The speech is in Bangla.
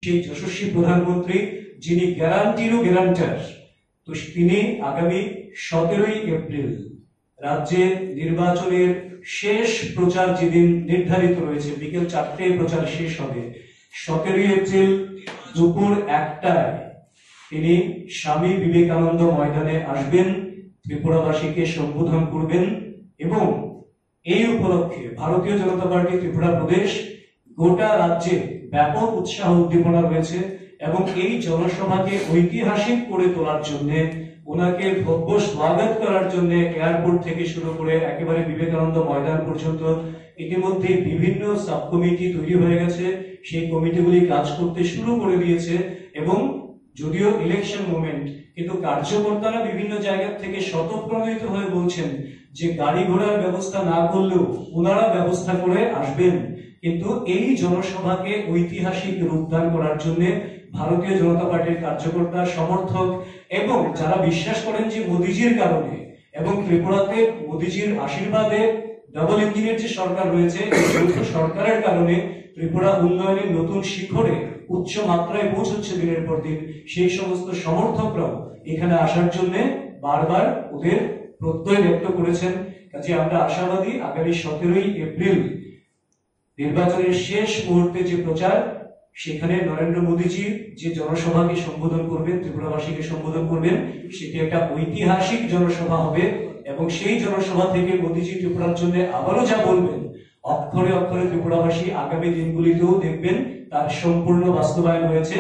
সেই যশস্বী প্রধানমন্ত্রী যিনি গ্যারান্টিরও গ্যারান্টার, তো তিনি আগামী 17ই এপ্রিল রাজ্যে নির্বাচনের শেষ প্রচার যেদিন নির্ধারিত রয়েছে, বিকেল 4টায় প্রচার শেষ হবে। 17ই এপ্রিল দুপুর 1টায় তিনি স্বামী বিবেকানন্দ ময়দানে আসবেন, ত্রিপুরাবাসীকে সম্বোধন করবেন এবং এই উপলক্ষে ভারতীয় জনতা পার্টি ত্রিপুরা প্রদেশ গোটা রাজ্যে ব্যাপক উৎসাহ উদ্দীপনা রয়েছে এবং এই জনসভাকে ঐতিহাসিক করে তোলার জন্য, ওনাকে ভব্য স্বাগত করার জন্য এয়ারপোর্ট থেকে শুরু করে একেবারে বিবেকানন্দ ময়দান পর্যন্ত ইতিমধ্যে বিভিন্ন সাব কমিটি তৈরি হয়ে গেছে। সেই কমিটিগুলি কাজ করতে শুরু করে দিয়েছে এবং যদিও ইলেকশন মোমেন্ট, কিন্তু কার্যকর্তারা বিভিন্ন জায়গা থেকে স্বতঃপ্রণোদিত হয়ে বলছেন যে গাড়ি ঘোড়ার ব্যবস্থা না করলেও ওনারা ব্যবস্থা করে আসবেন। কিন্তু এই জনসভাকে ঐতিহাসিক রূপদান করার জন্য ভারতীয় জনতা পার্টির কার্যকর্তা, সমর্থক এবং যারা বিশ্বাস করেন যে মোদিজির কারণে এবং ত্রিপুরাতে মোদিজির আশীর্বাদে ডাবল ইঞ্জিনের যে সরকার রয়েছে, এই যৌথ সরকারের কারণে ত্রিপুরা উন্নয়নের নতুন শিখরে উচ্চ মাত্রায় পৌঁছচ্ছে দিনের পর দিন, সেই সমস্ত সমর্থকরাও এখানে আসার জন্য বারবার ওদের প্রত্যয় ব্যক্ত করেছেন। কাজে আমরা আশাবাদী আগামী 17ই এপ্রিল নির্বাচনের শেষ মুহূর্তে যে প্রচার, সেখানে নরেন্দ্র মোদীজি যে জনসভাকে সম্বোধন করবেন, ত্রিপুরাবাসীকে সম্বোধন করবেন, সেটি একটা ঐতিহাসিক জনসভা হবে এবং সেই জনসভা থেকে মোদীজি ত্রিপুরার জন্য আবারও যা বলবেন, অক্ষরে অক্ষরে ত্রিপুরাবাসী আগামী দিনগুলিতেও দেখবেন তার সম্পূর্ণ বাস্তবায়ন হয়েছে।